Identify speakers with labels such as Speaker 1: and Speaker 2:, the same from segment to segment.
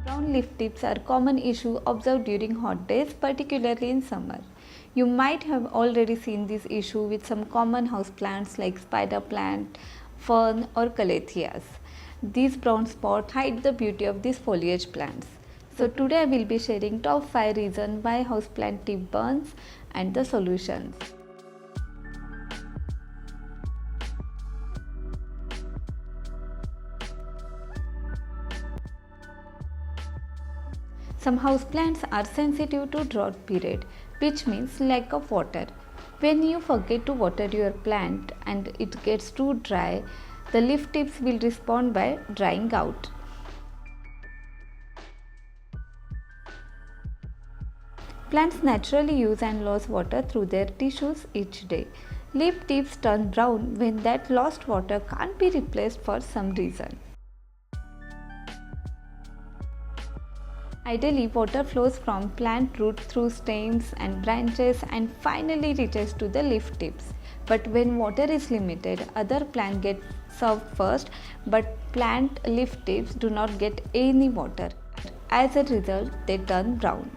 Speaker 1: Brown leaf tips are a common issue observed during hot days, particularly in summer. You might have already seen this issue with some common houseplants like spider plant, fern or calatheas. These brown spots hide the beauty of these foliage plants. So today I will be sharing top 5 reasons why houseplant tip burns and the solutions. Some houseplants are sensitive to drought period, which means lack of water. When you forget to water your plant and it gets too dry, the leaf tips will respond by drying out. Plants naturally use and lose water through their tissues each day. Leaf tips turn brown when that lost water can't be replaced for some reason. Ideally, water flows from plant root through stems and branches and finally reaches to the leaf tips. But when water is limited, other plants get served first, but plant leaf tips do not get any water. As a result, they turn brown.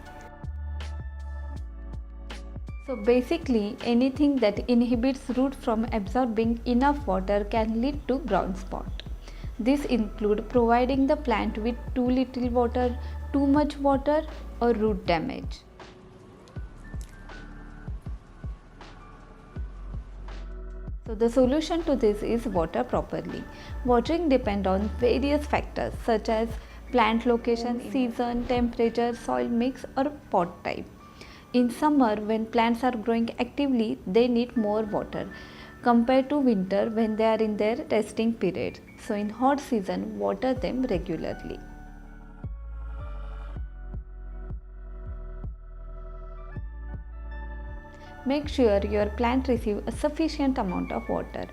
Speaker 1: So basically, anything that inhibits root from absorbing enough water can lead to brown spot. This includes providing the plant with too little water, too much water or root damage. So the solution to this is water properly. Watering depends on various factors such as plant location, season, temperature, soil mix or pot type. In summer, when plants are growing actively, they need more water compared to winter when they are in their resting period. So in hot season, water them regularly. Make sure your plant receives a sufficient amount of water.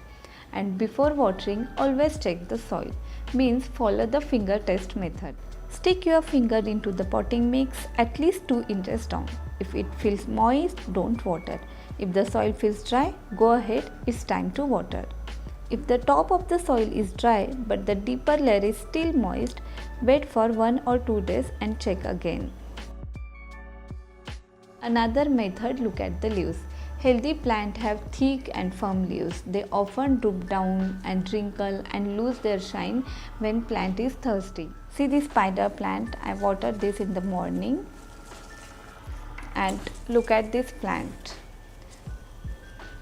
Speaker 1: And before watering, always check the soil. Means follow the finger test method. Stick your finger into the potting mix at least 2 inches down. If it feels moist, don't water. If the soil feels dry, go ahead, it's time to water. If the top of the soil is dry but the deeper layer is still moist, wait for 1 or 2 days and check again. Another method, look at the leaves. Healthy plants have thick and firm leaves. They often droop down and wrinkle and lose their shine when plant is thirsty. See this spider plant, I watered this in the morning. And look at this plant.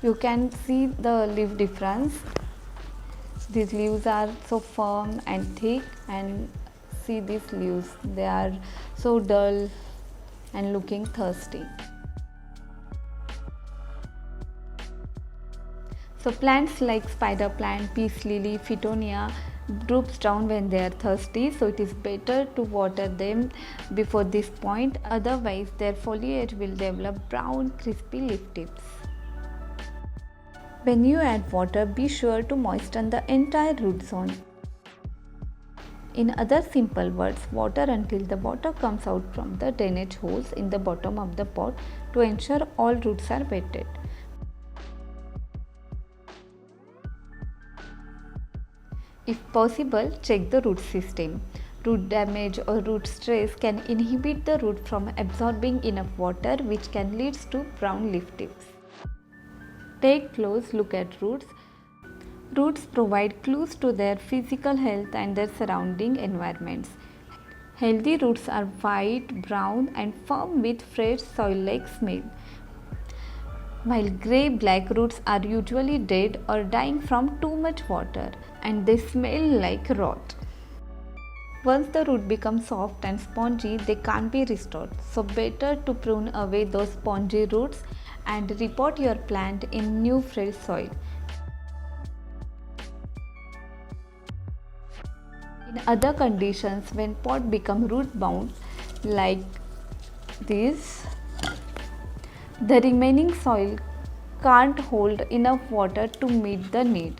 Speaker 1: You can see the leaf difference. These leaves are so firm and thick, and see these leaves, they are so dull and looking thirsty. So plants like spider plant, peace lily, Fittonia droops down when they are thirsty, so it is better to water them before this point, otherwise their foliage will develop brown crispy leaf tips. When you add water, be sure to moisten the entire root zone. In other simple words, water until the water comes out from the drainage holes in the bottom of the pot to ensure all roots are wetted. If possible, check the root system. Root damage or root stress can inhibit the root from absorbing enough water, which can lead to brown leaf tips. Take close look at roots. Roots provide clues to their physical health and their surrounding environments. Healthy roots are white, brown and firm with fresh soil-like smell, while grey-black roots are usually dead or dying from too much water and they smell like rot. Once the root becomes soft and spongy, they can't be restored. So better to prune away those spongy roots and repot your plant in new fresh soil. In other conditions, when pot become root bound like this, the remaining soil can't hold enough water to meet the need.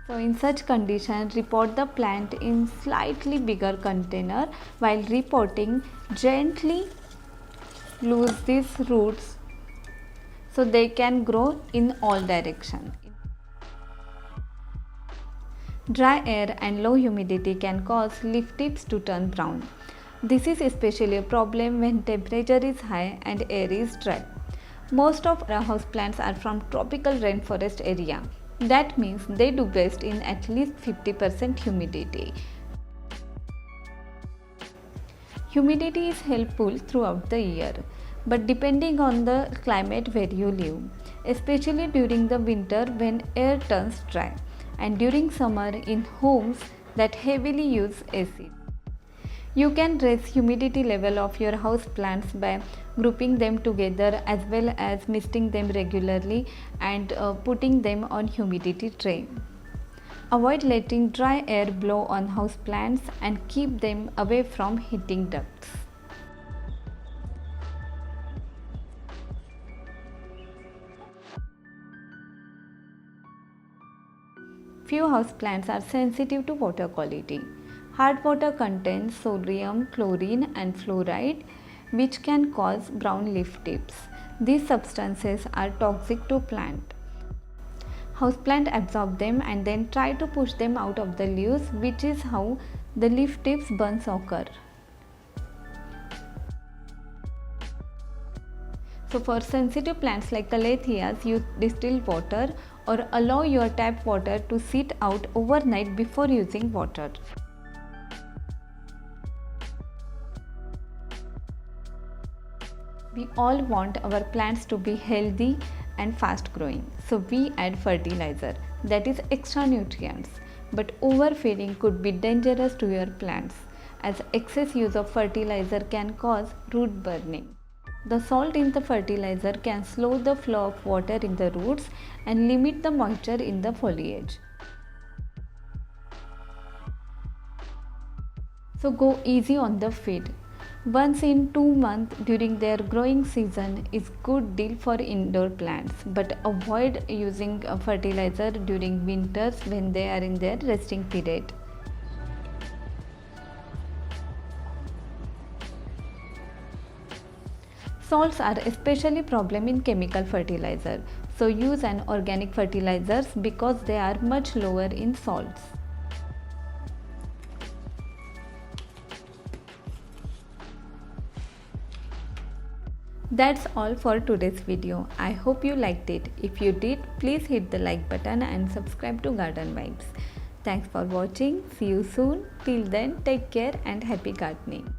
Speaker 1: So in such condition, repot the plant in slightly bigger container. While repotting, gently loose these roots so they can grow in all directions. Dry air and low humidity can cause leaf tips to turn brown. This is especially a problem when temperature is high and air is dry. Most of our houseplants are from tropical rainforest area. That means they do best in at least 50% humidity. Humidity is helpful throughout the year, but depending on the climate where you live, especially during the winter when air turns dry, and during summer in homes that heavily use AC. You can raise humidity level of your house plants by grouping them together as well as misting them regularly and putting them on humidity tray. Avoid letting dry air blow on house plants and keep them away from heating ducts. Few houseplants are sensitive to water quality. Hard water contains sodium, chlorine and fluoride, which can cause brown leaf tips. These substances are toxic to plant. Houseplant absorb them and then try to push them out of the leaves, which is how the leaf tips burns occur. So for sensitive plants like Calatheas, use distilled water or allow your tap water to sit out overnight before using water. We all want our plants to be healthy and fast growing, so we add fertilizer, that is extra nutrients. But overfeeding could be dangerous to your plants, as excess use of fertilizer can cause root burning. The salt in the fertilizer can slow the flow of water in the roots and limit the moisture in the foliage. So go easy on the feed. Once in 2 months during their growing season is good deal for indoor plants, but avoid using fertilizer during winters when they are in their resting period. Salts are especially problem in chemical fertilizer, so use an organic fertilizers because they are much lower in salts. That's all for today's video. I hope you liked it. If you did, please hit the like button and subscribe to Garden Vibes. Thanks for watching. See you soon. Till then, take care and happy gardening.